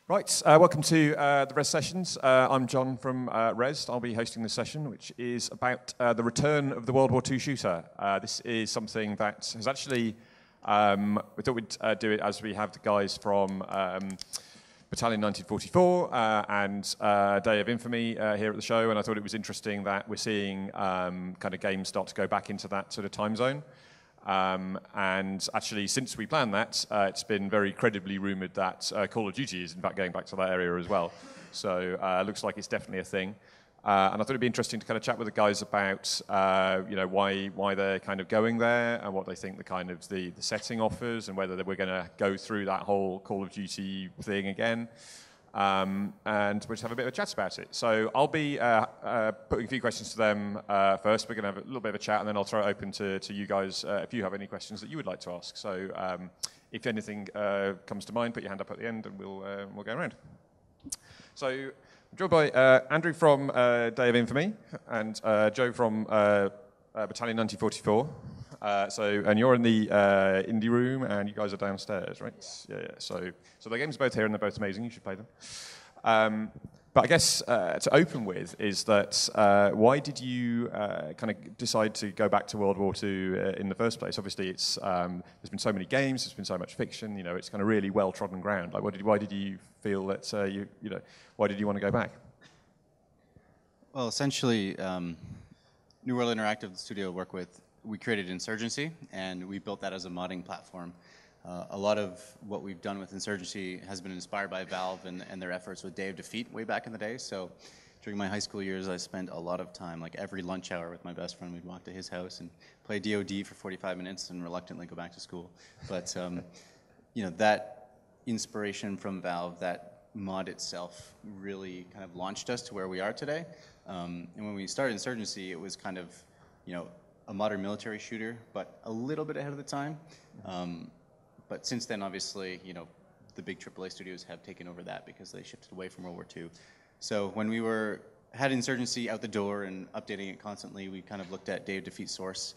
Right, welcome to the Res Sessions. I'm John from Res. I'll be hosting this session, which is about the return of the World War II shooter. This is something that has actually, we thought we'd do it as we have the guys from Battalion 1944 and Day of Infamy here at the show, and I thought it was interesting that we're seeing kind of games start to go back into that sort of time zone. And actually, since we planned that, it's been very credibly rumoured that Call of Duty is in fact going back to that area as well. So it looks like it's definitely a thing. And I thought it'd be interesting to kind of chat with the guys about why they're kind of going there and what they think the setting offers and whether we're going to go through that whole Call of Duty thing again. And we'll just have a bit of a chat about it. So I'll be putting a few questions to them first. We're going to have a little bit of a chat, and then I'll throw it open to you guys if you have any questions that you would like to ask. So if anything comes to mind, put your hand up at the end, and we'll go around. So I'm joined by Andrew from Day of Infamy and Joe from Battalion 1944. And you're in the indie room, and you guys are downstairs, right? Yeah. So the games are both here, and they're both amazing. You should play them. But I guess to open with is that why did you kind of decide to go back to World War II in the first place? Obviously, it's there's been so many games, there's been so much fiction. You know, it's kind of really well trodden ground. Like, why did you feel that why did you want to go back? Well, essentially, New World Interactive, the studio I work with, we created Insurgency, and we built that as a modding platform. A lot of what we've done with Insurgency has been inspired by Valve and their efforts with Day of Defeat way back in the day. So during my high school years, I spent a lot of time, like every lunch hour with my best friend. We'd walk to his house and play DoD for 45 minutes and reluctantly go back to school. But that inspiration from Valve, that mod itself, really kind of launched us to where we are today. And when we started Insurgency, it was kind of, a modern military shooter, but a little bit ahead of the time. But since then, obviously, the big AAA studios have taken over that because they shifted away from World War II. So when we had Insurgency out the door and updating it constantly, we kind of looked at Day of Defeat Source,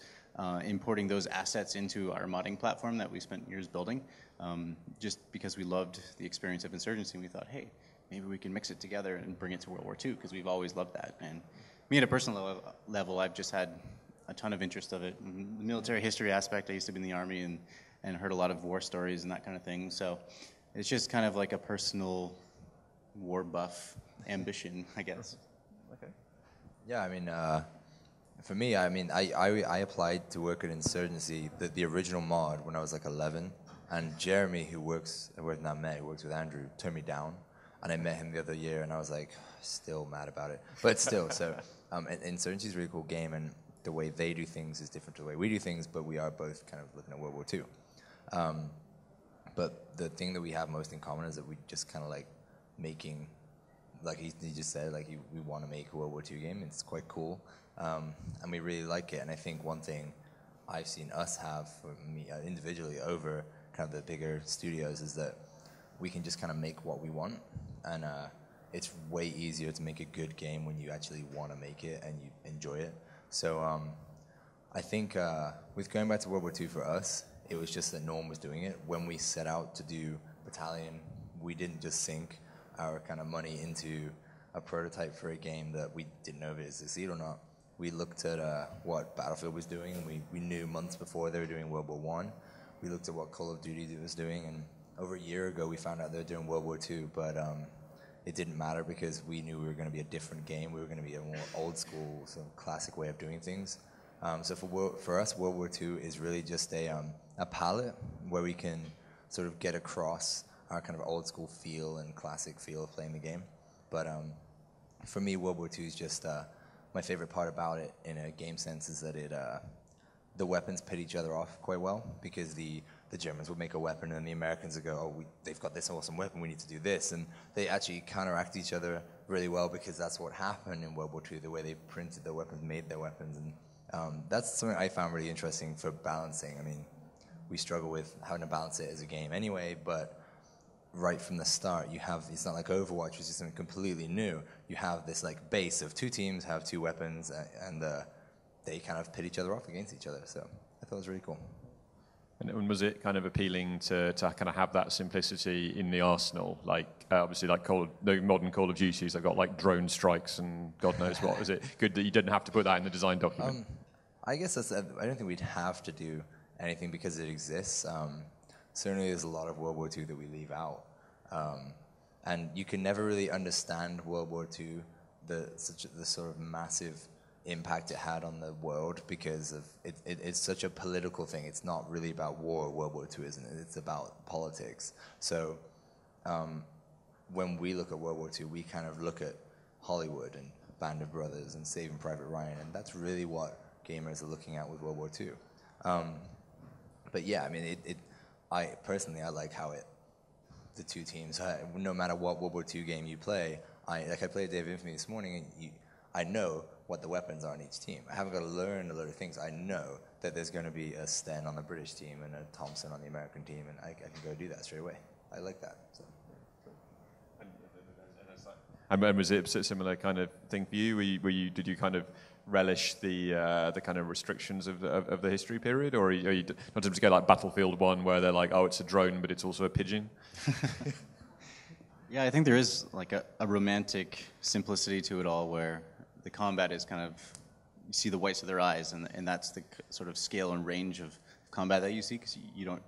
importing those assets into our modding platform that we spent years building, just because we loved the experience of Insurgency. And we thought, hey, maybe we can mix it together and bring it to World War II, because we've always loved that. And me at a personal level, I've just had a ton of interest of it. The military history aspect, I used to be in the Army and heard a lot of war stories and that kind of thing. So it's just kind of like a personal war buff ambition, I guess. Okay. Yeah, I mean, for me, I applied to work at Insurgency, the original mod, when I was like 11. And Jeremy, who works with Andrew, turned me down. And I met him the other year, and I was like, still mad about it. But still, so Insurgency is a really cool game, and the way they do things is different to the way we do things, but we are both kind of looking at World War II. But the thing that we have most in common is that we just kind of like making, like he just said, like we want to make a World War II game. It's quite cool, and we really like it. And I think one thing I've seen us have, for me individually, over kind of the bigger studios, is that we can just kind of make what we want, and it's way easier to make a good game when you actually want to make it and you enjoy it. So I think with going back to World War II for us, it was just that no one was doing it. When we set out to do Battalion, we didn't just sink our kind of money into a prototype for a game that we didn't know if it would succeed or not. We looked at what Battlefield was doing, and we knew months before they were doing World War I. We looked at what Call of Duty was doing, and over a year ago we found out they were doing World War II, but it didn't matter because we knew we were going to be a different game. We were going to be a more old school, sort of classic way of doing things. So for us, World War II is really just a palette where we can sort of get across our kind of old school feel and classic feel of playing the game. But for me, World War II is just my favorite part about it in a game sense is that the weapons pit each other off quite well, because the Germans would make a weapon and the Americans would go, oh, they've got this awesome weapon, we need to do this. And they actually counteract each other really well, because that's what happened in World War II, the way they printed their weapons, made their weapons. And that's something I found really interesting for balancing. I mean, we struggle with having to balance it as a game anyway, but right from the start, it's not like Overwatch, which is something completely new. You have this like base of two teams, have two weapons, and they kind of pit each other off against each other. So I thought it was really cool. And was it kind of appealing to kind of have that simplicity in the arsenal? Like obviously, like the modern Call of Duties, they've got like drone strikes and God knows what. Was it good that you didn't have to put that in the design document? I guess I don't think we'd have to do anything because it exists. Certainly, there's a lot of World War II that we leave out, and you can never really understand World War II, the sort of massive impact it had on the world because of it's such a political thing. It's not really about war. World War II, isn't it? It's about politics. So when we look at World War II, we kind of look at Hollywood and Band of Brothers and Saving Private Ryan, and that's really what gamers are looking at with World War II. But yeah, I mean, I personally like how the two teams, no matter what World War II game you play, I played Day of Infamy this morning, and I know what the weapons are on each team. I haven't got to learn a lot of things. I know that there's going to be a Sten on the British team and a Thompson on the American team, and I can go do that straight away. I like that. So. And was it a similar kind of thing for you? Did you kind of relish the kind of restrictions of the history period, or are you not to go like Battlefield 1 where they're like, oh, it's a drone, but it's also a pigeon? Yeah, I think there is like a romantic simplicity to it all, where the combat is kind of, you see the whites of their eyes, and that's the sort of scale and range of combat that you see, because you don't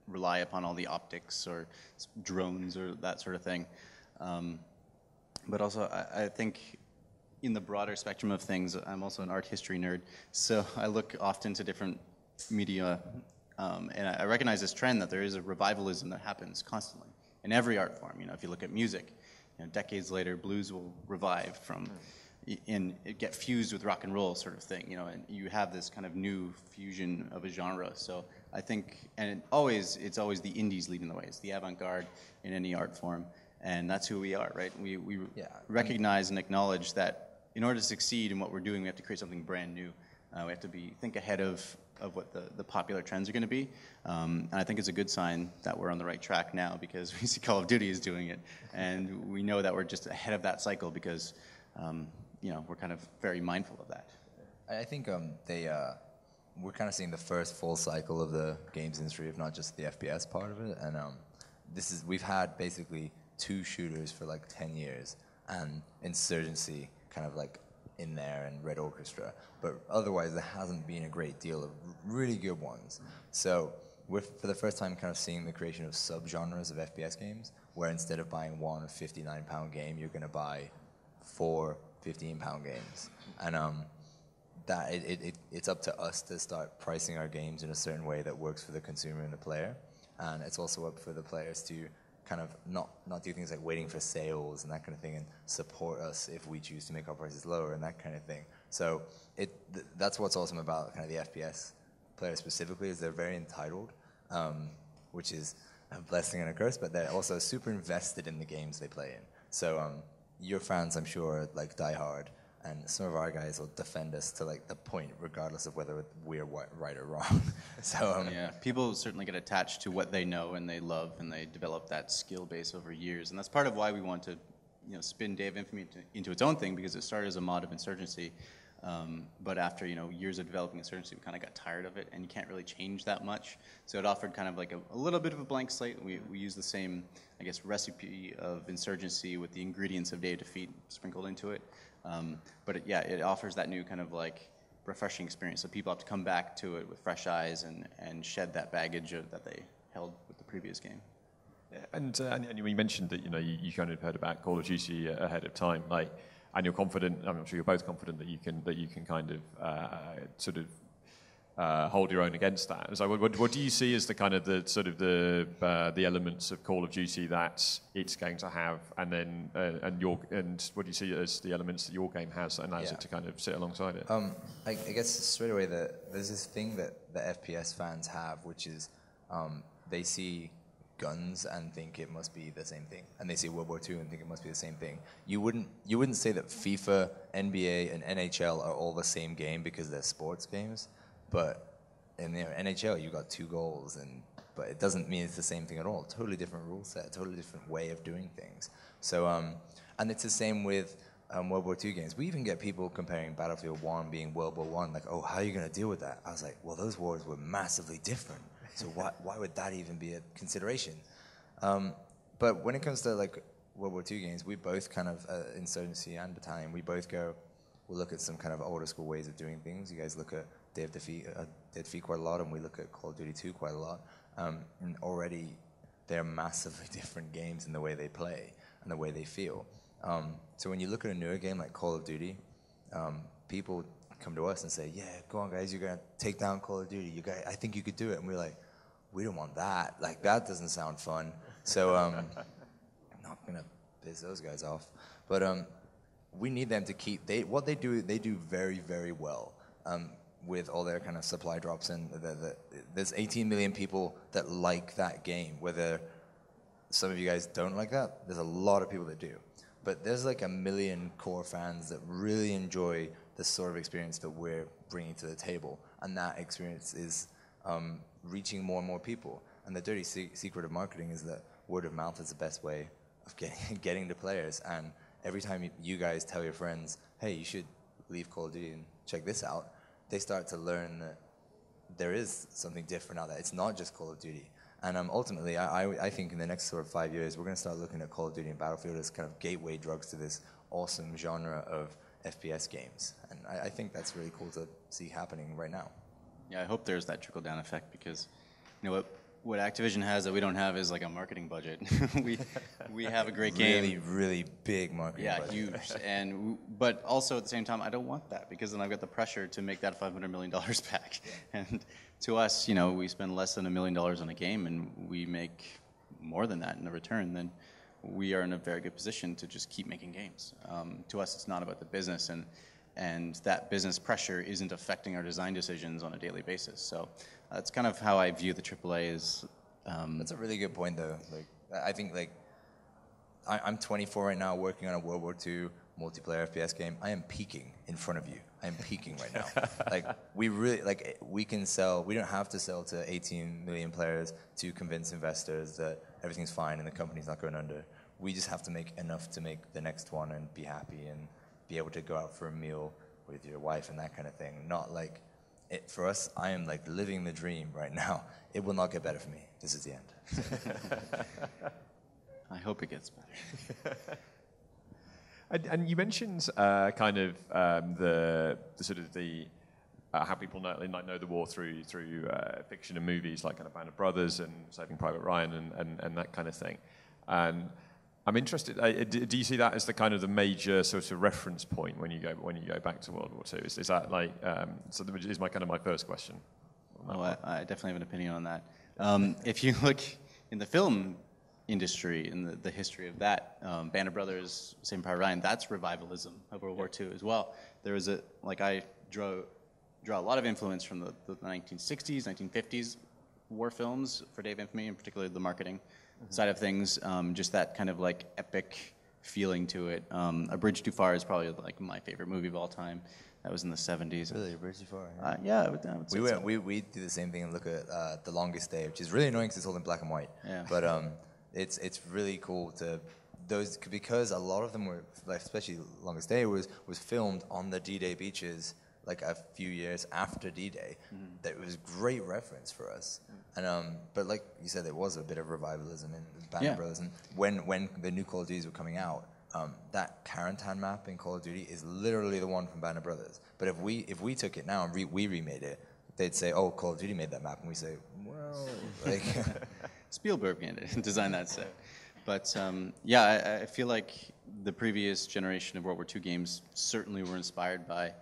rely upon all the optics or drones or that sort of thing. But also, I think in the broader spectrum of things, I'm also an art history nerd, so I look often to different media, and I recognize this trend that there is a revivalism that happens constantly in every art form. You know, if you look at music, decades later, blues will revive from, and it get fused with rock and roll sort of thing. You know, and you have this kind of new fusion of a genre. So I think, and it's always the indies leading the way. It's the avant-garde in any art form. And that's who we are, right? We recognize and acknowledge that in order to succeed in what we're doing, we have to create something brand new. We have to think ahead of what the popular trends are going to be. And I think it's a good sign that we're on the right track now, because we see Call of Duty is doing it. And we know that we're just ahead of that cycle because, we're kind of very mindful of that. I think we're kind of seeing the first full cycle of the games industry, if not just the FPS part of it. And we've had basically 2 shooters for like 10 years, and Insurgency kind of like in there, and Red Orchestra, but otherwise there hasn't been a great deal of really good ones. So we're for the first time kind of seeing the creation of subgenres of FPS games, where instead of buying one £59 game, you're going to buy 4 £15 games, and that it's up to us to start pricing our games in a certain way that works for the consumer and the player, and it's also up for the players to kind of not do things like waiting for sales and that kind of thing, and support us if we choose to make our prices lower and that kind of thing. So that's what's awesome about kind of the FPS players specifically, is they're very entitled, which is a blessing and a curse, but they're also super invested in the games they play in. So your fans, I'm sure, like die hard, and some of our guys will defend us to like the point, regardless of whether we're right or wrong. So yeah, people certainly get attached to what they know and they love, and they develop that skill base over years. And that's part of why we want to, spin Day of Infamy into its own thing, because it started as a mod of Insurgency. But after years of developing Insurgency, we kind of got tired of it, and you can't really change that much. So it offered kind of like a little bit of a blank slate. We use the same, I guess, recipe of Insurgency with the ingredients of Day of Defeat sprinkled into it. But it offers that new kind of like refreshing experience. So people have to come back to it with fresh eyes and shed that baggage that they held with the previous game. Yeah, and you mentioned that you kind of heard about Call of Duty ahead of time, like, and you're confident. I'm sure you're both confident that you can kind of sort of hold your own against that. So what do you see as the kind of the elements of Call of Duty that it's going to have, and then and what do you see as the elements that your game has and allows it to kind of sit alongside it? I guess straight away there's this thing that the FPS fans have, which is they see guns and think it must be the same thing, and they see World War II and think it must be the same thing. You wouldn't say that FIFA, NBA, and NHL are all the same game because they're sports games. But in the NHL, you got 2 goals, but it doesn't mean it's the same thing at all. Totally different rule set, totally different way of doing things. So, and it's the same with World War II games. We even get people comparing Battlefield 1 being World War I, like, oh, how are you going to deal with that? I was like, well, those wars were massively different. So why would that even be a consideration? But when it comes to like World War II games, we both kind of, Insurgency and Battalion, we both we'll look at some kind of older school ways of doing things. You guys look at Day of Defeat quite a lot, and we look at Call of Duty 2 quite a lot. And already they're massively different games in the way they play and the way they feel. So when you look at a newer game like Call of Duty, people come to us and say, yeah, go on guys, you're going to take down Call of Duty. I think you could do it. And we're like, we don't want that. Like, that doesn't sound fun. So I'm not going to piss those guys off. But we need them to keep, what they do very, very well. With all their kind of supply drops, and there's 18 million people that like that game. Whether some of you guys don't like that, there's a lot of people that do. But there's like 1 million core fans that really enjoy the sort of experience that we're bringing to the table, and that experience is reaching more and more people. And the dirty secret of marketing is that word of mouth is the best way of getting to players. And every time you guys tell your friends, hey, you should leave Call of Duty and check this out, they start to learn that there is something different out there. It's not just Call of Duty. And ultimately, I think in the next sort of 5 years, we're going to start looking at Call of Duty and Battlefield as kind of gateway drugs to this awesome genre of FPS games. And I think that's really cool to see happening right now. Yeah, I hope there's that trickle-down effect, because you know what Activision has that we don't have is like a marketing budget. we have a great game. Really, really big marketing budget. Yeah, huge. But also at the same time, I don't want that, because then I've got the pressure to make that $500 million back. Yeah. And to us, you know, we spend less than $1 million on a game, and we make more than that in the return. Then we are in a very good position to just keep making games. To us, it's not about the business, and that business pressure isn't affecting our design decisions on a daily basis. So that's kind of how I view the AAA is. That's a really good point, though. Like, I think, like, I'm 24 right now, working on a World War II multiplayer FPS game. I am peaking in front of you. I am peaking right now. Like, we can sell. We don't have to sell to 18 million players to convince investors that everything's fine and the company's not going under. We just have to make enough to make the next one and be happy and be able to go out for a meal with your wife and that kind of thing. Not like, for us, I am like living the dream right now. It will not get better for me. This is the end. I hope it gets better. And you mentioned kind of the sort of the how people know the war through fiction and movies like kind of Band of Brothers and Saving Private Ryan and that kind of thing. And I'm interested. Do you see that as the kind of the major sort of reference point when you go back to World War II? Is that like so? That is my first question. Oh, I definitely have an opinion on that. If you look in the film industry, in the history of that, Band of Brothers, Saving Private Ryan, that's revivalism of World War II as well. There was I draw a lot of influence from the 1960s, 1950s war films for Day of Infamy, and particularly the marketing side of things. Just that kind of like epic feeling to it. A Bridge Too Far is probably like my favorite movie of all time. That was in the 70s. Really, A Bridge Too Far? Yeah, I would say so. We do the same thing and look at The Longest Day, which is really annoying because it's all in black and white. Yeah. But it's really cool to those, because a lot of them were, like, especially Longest Day was filmed on the D-Day beaches like a few years after D-Day. That was great reference for us. And but like you said, there was a bit of revivalism in Band of Brothers, and when the new Call of Duties were coming out, that Carentan map in Call of Duty is literally the one from Band of Brothers. But if we took it now and we remade it, they'd say, "Oh, Call of Duty made that map," and we say, "Well, like." Spielberg designed that set. But yeah, I feel like the previous generation of World War II games certainly were inspired by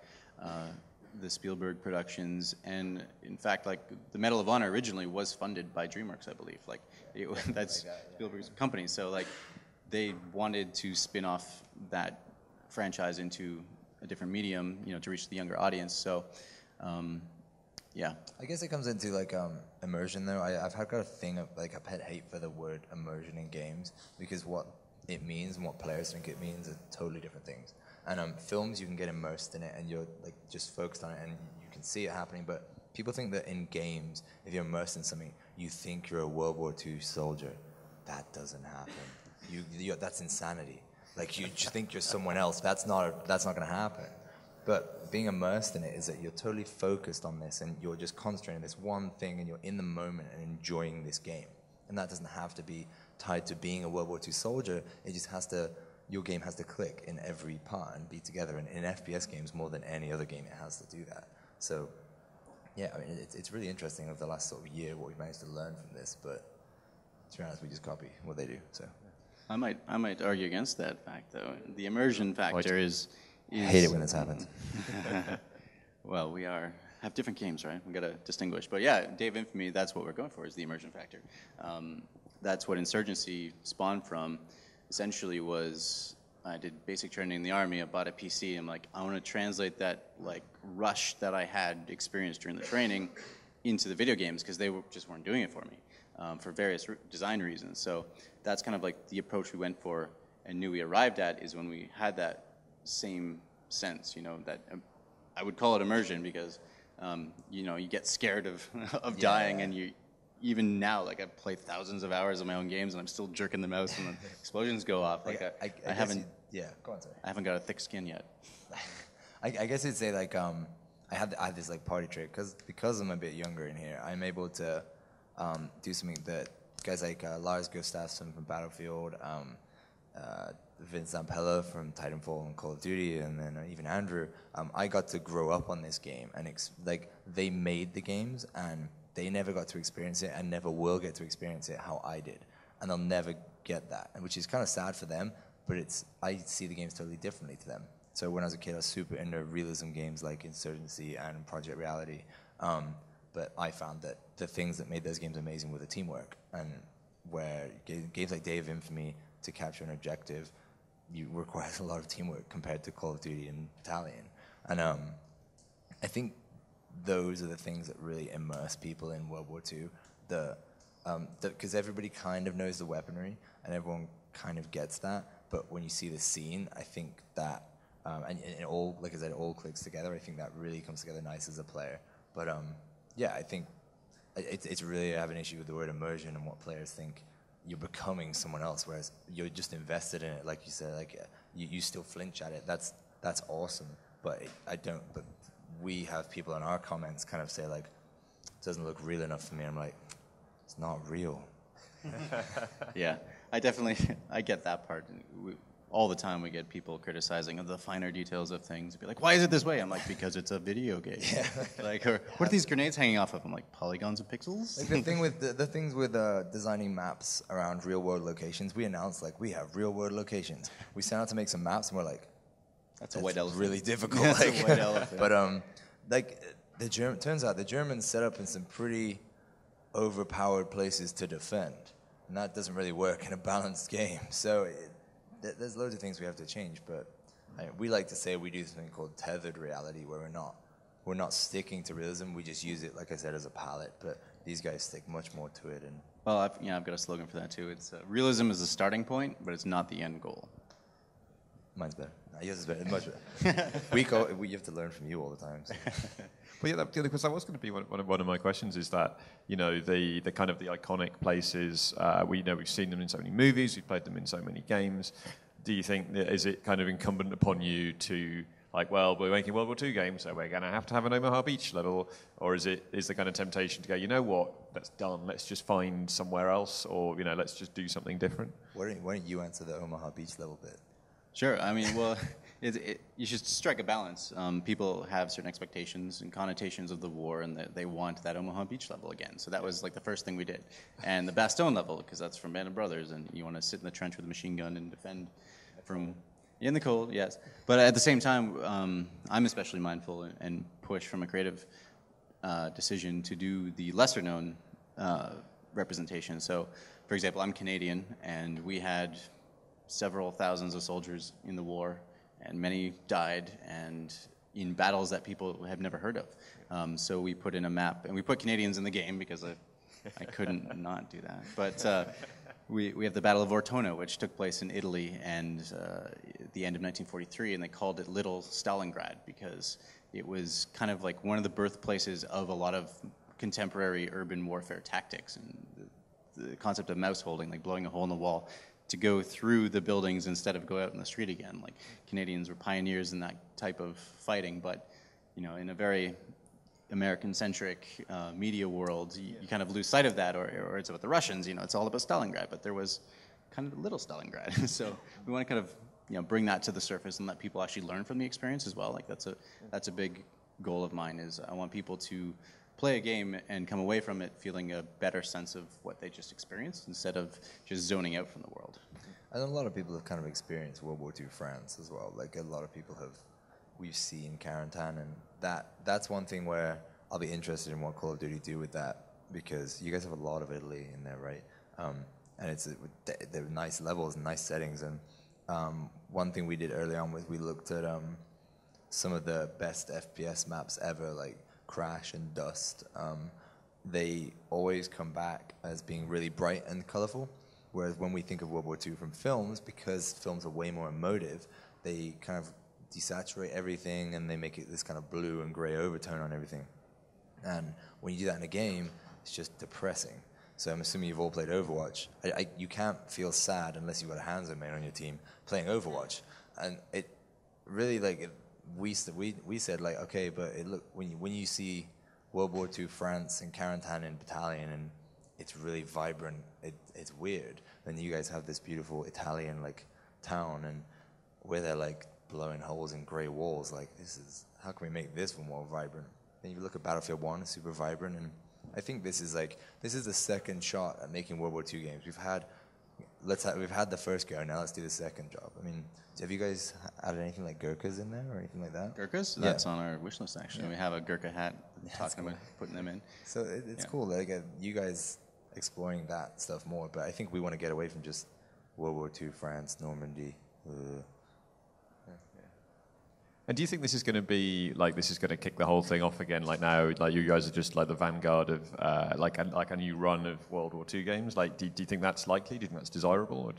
the Spielberg productions. And in fact, like the Medal of Honor originally was funded by DreamWorks, I believe. Like that's Spielberg's company. So like they wanted to spin off that franchise into a different medium, you know, to reach the younger audience. So yeah. I guess it comes into like immersion though. I've got a thing of like a pet hate for the word immersion in games, because what it means and what players think it means are totally different things. And films, you can get immersed in it and you're like just focused on it and you can see it happening. But people think that in games, if you're immersed in something, you think you're a World War II soldier. That doesn't happen. That's insanity. Like you just think you're someone else. That's not going to happen. But being immersed in it is that you're totally focused on this and you're just concentrating on this one thing and you're in the moment and enjoying this game. And that doesn't have to be tied to being a World War II soldier. It just has to, your game has to click in every part and be together. And in FPS games, more than any other game, it has to do that. So, yeah, I mean, it's really interesting over the last sort of year what we've managed to learn from this. But to be honest, we just copy what they do. So I might argue against that fact, though. The immersion factor is I hate it when this happens. Well, we have different games, right? We got to distinguish. But yeah, Dave Infamy, that's what we're going for, is the immersion factor. That's what Insurgency spawned from. Essentially was, I did basic training in the Army, I bought a PC, I'm like, I want to translate that like rush that I had experienced during the training into the video games, because they just weren't doing it for me for various design reasons. So that's kind of like the approach we went for and knew we arrived at, is when we had that same sense, you know, that I would call it immersion, because you know, you get scared of dying, and you, even now, like I've played thousands of hours of my own games and I'm still jerking the mouse when the explosions go off. Like I haven't, go on, sorry. I haven't got a thick skin yet. I guess I'd say like I had this like party trick, because I'm a bit younger in here. I'm able to do something that guys like Lars Gustafsson from Battlefield, Vince Zampella from Titanfall and Call of Duty, and then even Andrew. I got to grow up on this game, and like they made the games, and they never got to experience it, and never will get to experience it how I did, and they'll never get that, which is kind of sad for them. But I see the games totally differently to them. So when I was a kid, I was super into realism games like Insurgency and Project Reality. But I found that the things that made those games amazing were the teamwork, and where games like Day of Infamy, to capture an objective, you require a lot of teamwork compared to Call of Duty and Battalion. And I think those are the things that really immerse people in World War II. Because everybody kind of knows the weaponry, and everyone kind of gets that. But when you see the scene, I think that, and it all, like I said, it all clicks together. I think that really comes together nice as a player. But yeah, I think it's really, I have an issue with the word immersion and what players think you're becoming someone else, whereas you're just invested in it. Like you said, like you still flinch at it. That's awesome. But but we have people in our comments kind of say like, it doesn't look real enough for me. I'm like, it's not real. Yeah, I get that part. All the time we get people criticizing of the finer details of things. Be like, why is it this way? I'm like, because it's a video game. Yeah. Like, or what are these grenades hanging off of? I'm like, polygons and pixels? Like the thing with the things with designing maps around real world locations, we announced like we have real world locations. We set out to make some maps, and we're like, that's a white elephant. Really difficult. That's like, a white elephant. But like turns out the Germans set up in some pretty overpowered places to defend, and that doesn't really work in a balanced game. So there's loads of things we have to change. But we like to say we do something called tethered reality, where we're not sticking to realism. We just use it, like I said, as a palette. But these guys stick much more to it. And well, I've got a slogan for that too. It's realism is the starting point, but it's not the end goal. Mine's better. Yours is better. Much better. We have to learn from you all the time. So. Well, yeah, because that was going to be one of my questions. Is that, you know, the kind of the iconic places, we've seen them in so many movies, we've played them in so many games. Do you think is it kind of incumbent upon you to, like, well, we're making World War II games, so we're going to have an Omaha Beach level, or is the kind of temptation to go, you know what, that's done, let's just find somewhere else, or, you know, let's just do something different? Why don't you answer the Omaha Beach level bit? Sure. I mean, well, you should strike a balance. People have certain expectations and connotations of the war, and they want that Omaha Beach level again. So that was like the first thing we did. And the Bastogne level, because that's from Band of Brothers, and you want to sit in the trench with a machine gun and defend from in the cold, yes. But at the same time, I'm especially mindful and push from a creative decision to do the lesser-known representation. So, for example, I'm Canadian, and we had several thousands of soldiers in the war, and many died, and in battles that people have never heard of. So we put in a map, and we put Canadians in the game because I couldn't not do that. But we have the Battle of Ortona, which took place in Italy, and at the end of 1943, and they called it Little Stalingrad because it was kind of like one of the birthplaces of a lot of contemporary urban warfare tactics, and the concept of mouse holding, like blowing a hole in the wall. to go through the buildings instead of go out in the street again. Like Canadians were pioneers in that type of fighting, but in a very American-centric media world, you kind of lose sight of that, or it's about the Russians. It's all about Stalingrad, but there was kind of little Stalingrad. So we want to kind of bring that to the surface and let people actually learn from the experience as well. Like that's a big goal of mine. Is I want people to play a game and come away from it feeling a better sense of what they just experienced instead of just zoning out from the world. And a lot of people have kind of experienced World War II France as well. Like a lot of people we've seen Carentan, and that's one thing where I'll be interested in what Call of Duty do with that, because you guys have a lot of Italy in there, right? And they're nice levels and nice settings. And one thing we did early on was we looked at some of the best FPS maps ever, like Crash and Dust. They always come back as being really bright and colorful. Whereas when we think of World War II from films, because films are way more emotive, they kind of desaturate everything and they make it this kind of blue and gray overtone on everything. And when you do that in a game, it's just depressing. So I'm assuming you've all played Overwatch. You can't feel sad unless you've got a Hanzo main on your team playing Overwatch. And it really, like, we said, like, okay, but when you see World War II France and Carentan and Battalion, and it's really vibrant, it's weird. Then you guys have this beautiful Italian, like, town, and where they're, like, blowing holes in gray walls. Like, how can we make this more vibrant? Then you look at Battlefield 1, it's super vibrant, and I think this is the second shot at making World War II games. We've had the first go, now let's do the second job. I mean, have you guys added anything like Gurkhas in there or anything like that? Gurkhas? Yeah. That's on our wish list, actually. Yeah. We have a Gurkha hat, talking about putting them in. So it's cool, like, you guys exploring that stuff more, but I think we want to get away from just World War II, France, Normandy. And do you think this is going to be like this is going to kick the whole thing off again? Like now, like you guys are just like the vanguard of like a new run of World War II games. Like, do you think that's likely? Do you think that's desirable? Or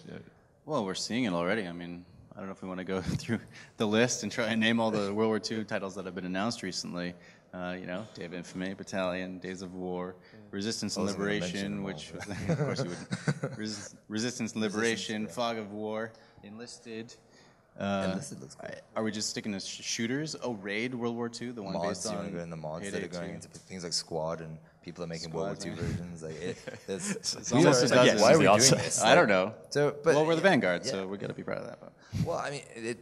Well, we're seeing it already. I mean, I don't know if we want to go through the list and try and name all the World War II titles that have been announced recently. Day of Infamy, Battalion, Days of War, Resistance and Liberation, which was, of course you wouldn't. Resistance and Liberation, Fog of War, Enlisted. Enlisted looks cool. Are we just sticking to shooters? Oh, Raid, World War II, the one mods, based on. You want to go in the mods that are going into things like Squad, and people are making World War II versions. Like it's almost as dozen. Why are we doing this? I don't know. But we're the vanguard, so we got to be proud of that. But. Well, I mean,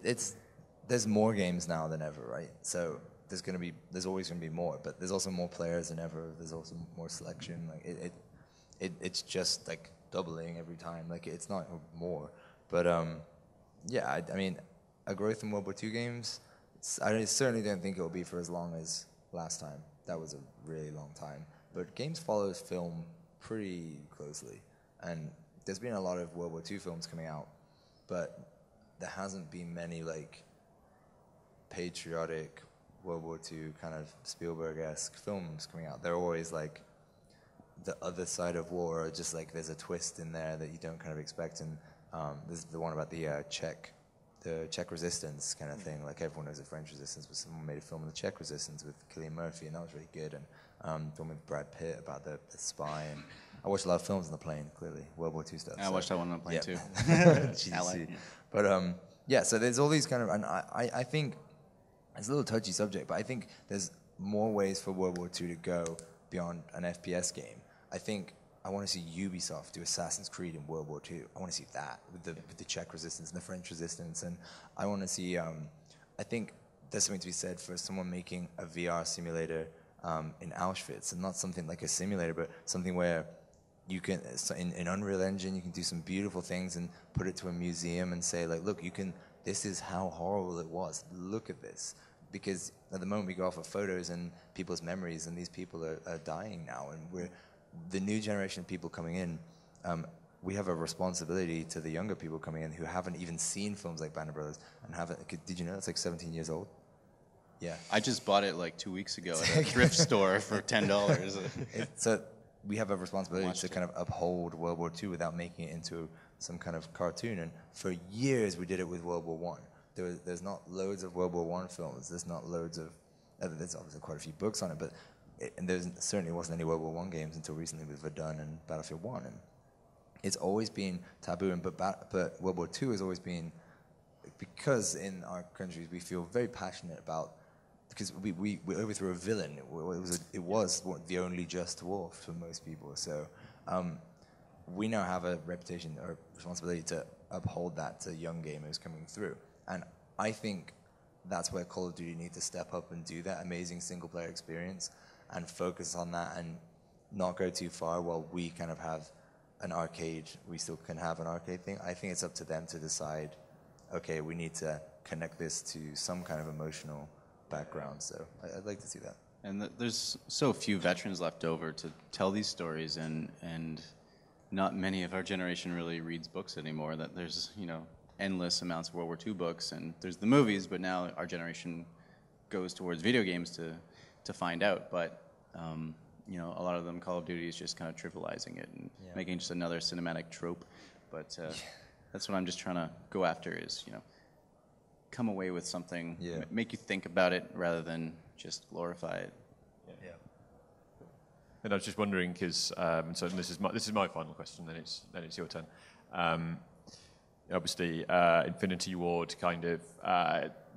there's more games now than ever, right? So there's always gonna be more, but there's also more players than ever. There's also more selection. Like it's just like doubling every time. Like it's not more, but yeah, I mean, a growth in World War II games, I certainly don't think it will be for as long as last time. That was a really long time. But games follows film pretty closely. And there's been a lot of World War II films coming out, but there hasn't been many, like, patriotic World War II kind of Spielberg-esque films coming out. They're always, like, the other side of war, or just, like, there's a twist in there that you don't kind of expect. And there's the one about the Czech resistance kind of thing. Like everyone knows the French resistance, but someone made a film on the Czech resistance with Cillian Murphy, and that was really good. And the one with Brad Pitt about the spy. And I watched a lot of films on the plane, clearly, World War II stuff. I watched that one on the plane too. But yeah, so there's all these kind of, and I think it's a little touchy subject, but I think there's more ways for World War II to go beyond an FPS game. I think I want to see Ubisoft do Assassin's Creed in World War II. I want to see that with the Czech resistance and the French resistance. And I want to see, I think there's something to be said for someone making a VR simulator in Auschwitz, and not something like a simulator, but something where you can, in Unreal Engine, you can do some beautiful things and put it to a museum and say, like, look, this is how horrible it was. Look at this. Because at the moment we go off of photos and people's memories, and these people are dying now, and the new generation of people coming in, we have a responsibility to the younger people coming in who haven't even seen films like Band of Brothers and haven't. Did you know it's like 17 years old? Yeah. I just bought it like 2 weeks ago at a thrift store for $10. So we have a responsibility to kind of uphold World War II without making it into some kind of cartoon. And for years we did it with World War I. There's not loads of World War I films. There's not loads of. There's obviously quite a few books on it, but. And there certainly wasn't any World War I games until recently with Verdun and Battlefield 1. And it's always been taboo. And but World War II has always been, because in our countries we feel very passionate about, because we overthrew a villain. It was the only just war for most people. So we now have a reputation or responsibility to uphold that to young gamers coming through. And I think that's where Call of Duty need to step up and do that amazing single-player experience and focus on that and not go too far while we kind of have an arcade. We still can have an arcade thing. I think it's up to them to decide, okay, we need to connect this to some kind of emotional background. So I'd like to see that. And there's so few veterans left over to tell these stories, and not many of our generation really reads books anymore. That there's, you know, endless amounts of World War II books, and there's the movies, but now our generation goes towards video games to find out. But you know, a lot of them, Call of Duty is just kind of trivializing it and making just another cinematic trope. But that's what I'm just trying to go after is, you know, come away with something, make you think about it rather than just glorify it. Yeah. And I was just wondering, because so this is my final question. Then it's your turn. Obviously, Infinity Ward kind of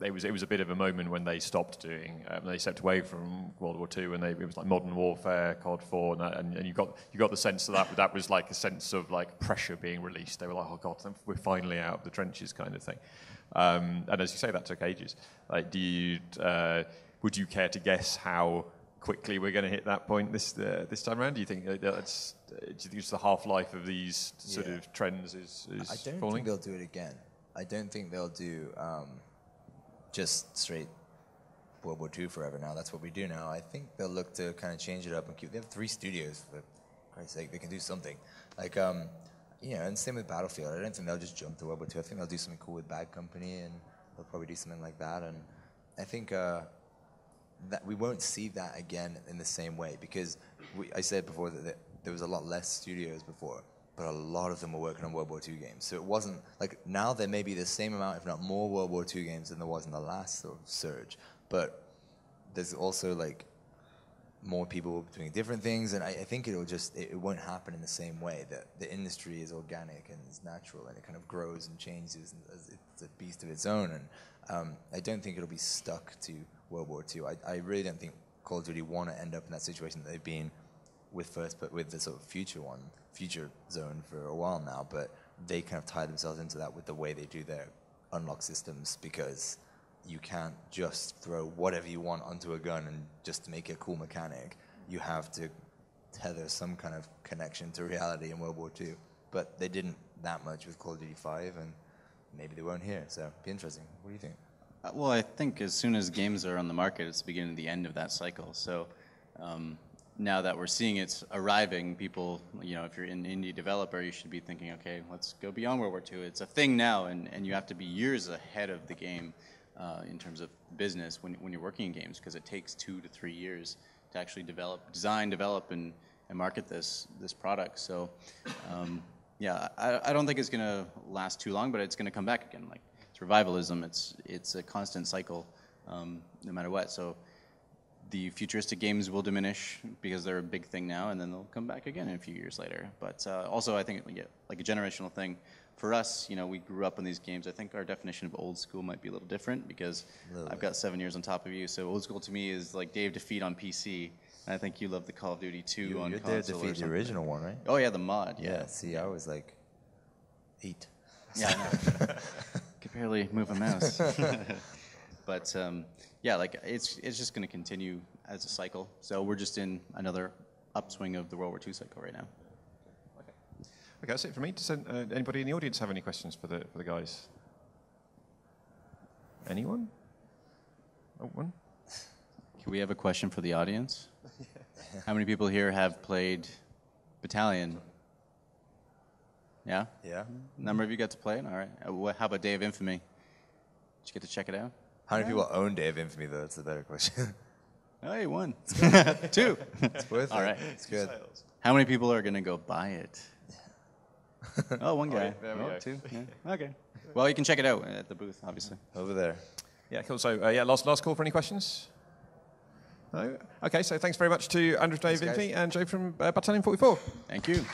it was a bit of a moment when they stopped doing. They stepped away from World War II, and it was like Modern Warfare, COD 4, and you got the sense that was like a sense of like pressure being released. They were like, oh God, we're finally out of the trenches, kind of thing. And as you say, that took ages. Like, would you care to guess how quickly we're going to hit that point this time around? Do you think it's the half-life of these sort of trends is I don't falling? think they'll do it again. I don't think they'll do just straight World War II forever now. That's what we do now. I think they'll look to kind of change it up and keep. They have 3 studios, for Christ's sake. They can do something. Like, you know, and same with Battlefield. I don't think they'll just jump to World War II. I think they'll do something cool with Bad Company, and they'll probably do something like that. And I think that we won't see that again in the same way, because I said before that there was a lot less studios before, but a lot of them were working on World War II games. So it wasn't like, now there may be the same amount, if not more, World War II games than there was in the last sort of surge. But there's also like more people doing different things, and I think it won't happen in the same way. That the industry is organic and it's natural, and it kind of grows and changes, and it's a beast of its own. And I don't think it'll be stuck to World War II. I really don't think Call of Duty want to end up in that situation that they've been with the sort of future zone for a while now. But they kind of tie themselves into that with the way they do their unlock systems, because you can't just throw whatever you want onto a gun and just make a cool mechanic. You have to tether some kind of connection to reality in World War II. But they didn't that much with Call of Duty 5, and maybe they won't here. So it'll be interesting. What do you think? Well, I think as soon as games are on the market, it's the beginning of the end of that cycle. So now that we're seeing it's arriving, people, you know, if you're an indie developer, you should be thinking, okay, let's go beyond World War II. It's a thing now, and you have to be years ahead of the game in terms of business when you're working in games, because it takes 2 to 3 years to actually design, develop, and market this product. So, yeah, I don't think it's going to last too long, but it's going to come back again. Like, it's revivalism. It's a constant cycle, no matter what. So the futuristic games will diminish because they're a big thing now, and then they'll come back again in a few years later. But also, I think like a generational thing. For us, you know, we grew up in these games. I think our definition of old school might be a little different, because I've got 7 years on top of you. So old school to me is like Dave Defeat on PC. And I think you love the Call of Duty 2 on console. You're Dave Defeat, the original one, right? Oh yeah, the mod. Yeah. See, I was like 8. Yeah, I know. Could barely move a mouse. But yeah, like it's just going to continue as a cycle. So we're just in another upswing of the World War II cycle right now. Okay, that's it for me. Does anybody in the audience have any questions for the guys? Anyone? Oh, one. Can we have a question for the audience? How many people here have played Battalion? Yeah? Yeah. Number of you got to play it? All right. How about Day of Infamy? Did you get to check it out? How many people own Day of Infamy, though? That's a better question. Oh, you won. 2. It's worth it. All right. It's good. How many people are going to go buy it? Oh, one guy. There we go. 2. Yeah. Okay. Well, you can check it out at the booth, obviously. Over there. Yeah, cool. So, yeah, last call for any questions? No? Okay, so thanks very much to Andrew, Dave, Infamy, and Joe from Battalion 44. Thank you.